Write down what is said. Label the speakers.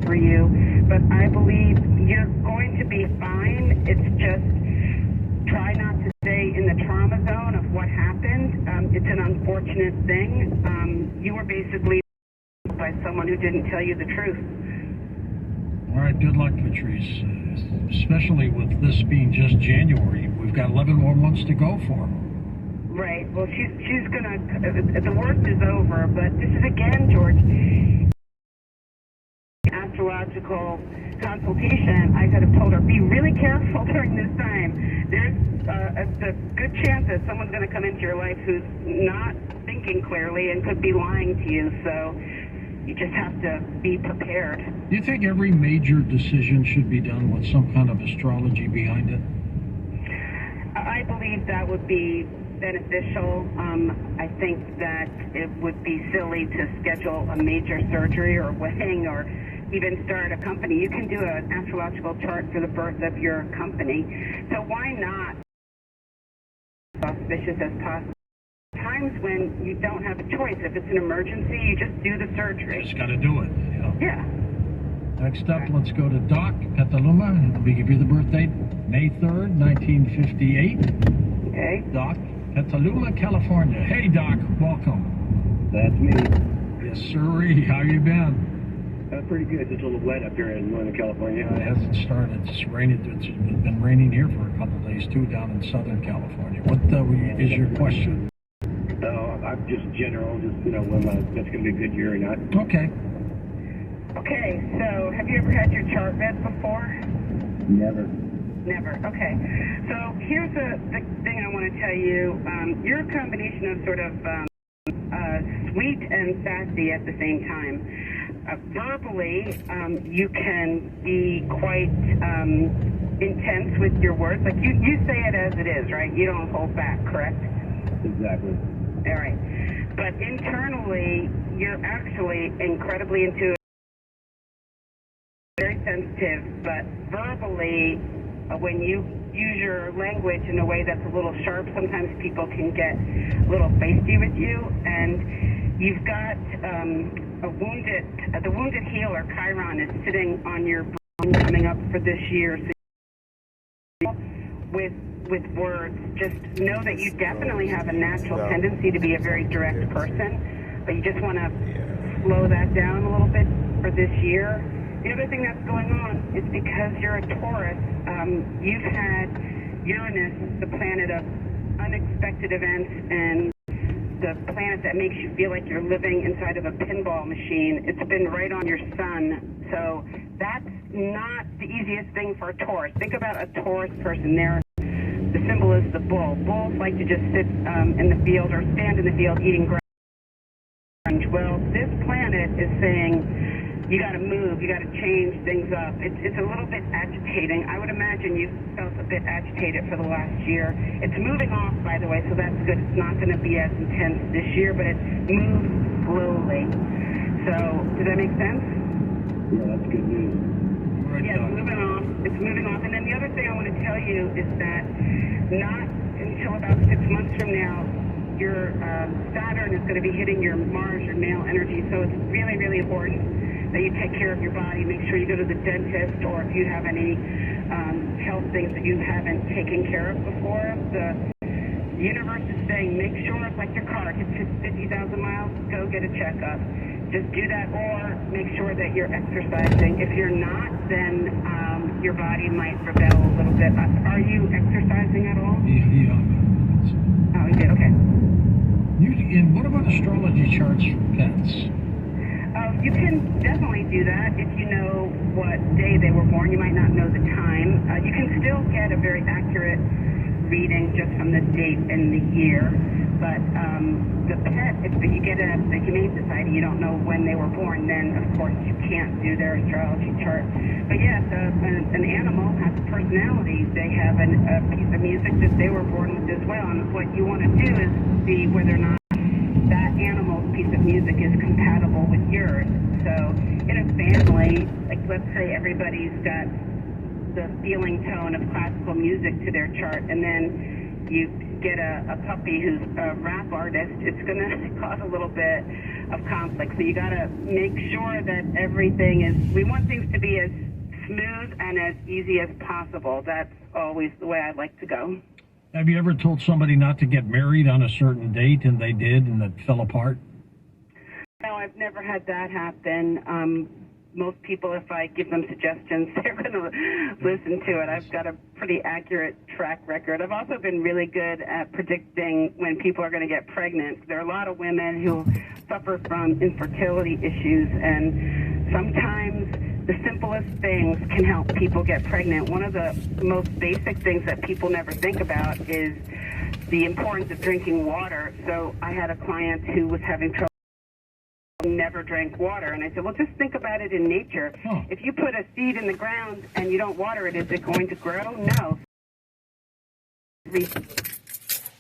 Speaker 1: for you, but I believe you're going to be fine. It's just try not to stay in the trauma zone of what happened. It's an unfortunate thing. You were basically by someone who didn't tell you the truth.
Speaker 2: All right, good luck, Patrice. Especially with this being just January, we've got 11 more months to go for.
Speaker 1: Right. Well, she's gonna. The worst is over, but this is again, George. Astrological consultation. I could have told her, be really careful during this time. There's a good chance that someone's going to come into your life who's not thinking clearly and could be lying to you. So you just have to be prepared.
Speaker 2: Do you think every major decision should be done with some kind of astrology behind it?
Speaker 1: I believe that would be beneficial. I think that it would be silly to schedule a major surgery or wedding or even start a company. You can do an astrological chart for the birth of your company. So why not auspicious as possible? Times when you don't have a choice. If it's an emergency, you just do the surgery.
Speaker 2: You just got to do it.
Speaker 1: Yeah.
Speaker 2: Next up, let's go to Doc Petaluma. Let me give you the birth date, May 3rd, 1958.
Speaker 1: Okay.
Speaker 2: Doc Petaluma, California. Hey, Doc, welcome.
Speaker 3: That's me.
Speaker 2: Yes, sirree. How you been?
Speaker 3: Pretty good. Just a little wet up here in Northern California.
Speaker 2: It hasn't started. It's raining. It's been raining here for a couple of days, too, down in Southern California. What is your question?
Speaker 3: I'm just general, just, whether that's going to be a good year or not.
Speaker 2: Okay.
Speaker 1: Okay, so have you ever had your chart read before?
Speaker 3: Never.
Speaker 1: Never. Okay. So here's the thing I want to tell you. You're a combination of sort of sweet and sassy at the same time. Verbally, you can be quite intense with your words. Like you say it as it is, right? You don't hold back, correct?
Speaker 3: Exactly.
Speaker 1: All right. But internally, you're actually incredibly intuitive, very sensitive, but verbally, when you use your language in a way that's a little sharp, sometimes people can get a little feisty with you, and you've got the wounded healer, Chiron, is sitting on your brain coming up for this year. So with words, just know that you definitely have a natural tendency to be a very direct person, but you just want to slow that down a little bit for this year. The other thing that's going on is because you're a Taurus, you've had Uranus, the planet of unexpected events, and the planet that makes you feel like you're living inside of a pinball machine. It's been right on your sun, so that's not the easiest thing for a Taurus. Think about a Taurus person. The symbol is the bull. Bulls like to just sit in the field or stand in the field eating grass. Well, this planet is saying you got to move, you got to change things up. It's a little bit agitating. I would imagine you felt a bit agitated for the last year. It's moving off, by the way, so that's good. It's not going to be as intense this year, but it moves slowly. So, does that make sense?
Speaker 3: Yeah, that's good news.
Speaker 1: Yeah, it's moving off. It's moving off. And then the other thing I want to tell you is that not until about 6 months from now, your Saturn is going to be hitting your Mars, your male energy. So it's really, really important that you take care of your body. Make sure you go to the dentist, or if you have any health things that you haven't taken care of before. The universe is saying, make sure, it's like your car hits 50,000 miles, go get a checkup. Just do that, or make sure that you're exercising. If you're not, then your body might rebel a little bit. Are you exercising at all?
Speaker 2: Yeah.
Speaker 1: Oh, you did? Okay.
Speaker 2: And what about astrology charts for pets?
Speaker 1: You can definitely do that if you know what day they were born. You might not know the time. You can still get a very accurate reading just from the date and the year. But the pet, if you get the Humane Society, you don't know when they were born, then of course you can't do their astrology chart. But yes, an animal has a personality. They have a piece of music that they were born with as well. And what you want to do is see whether or not that animal's piece of music is compatible with yours. So in a family, like let's say everybody's got the feeling tone of classical music to their chart, and then you get a puppy who's a rap artist, it's going to cause a little bit of conflict. So you got to make sure that everything is, we want things to be as smooth and as easy as possible. That's always the way I like to go.
Speaker 2: Have you ever told somebody not to get married on a certain date and they did and it fell apart?
Speaker 1: No, I've never had that happen. Most people, if I give them suggestions, they're going to listen to it. I've got a pretty accurate track record. I've also been really good at predicting when people are going to get pregnant. There are a lot of women who suffer from infertility issues, and sometimes the simplest things can help people get pregnant. One of the most basic things that people never think about is the importance of drinking water. So I had a client who was having trouble, never drank water, and I said, well, just think about it in nature. If you put a seed in the ground and you don't water it, is it going to grow? No.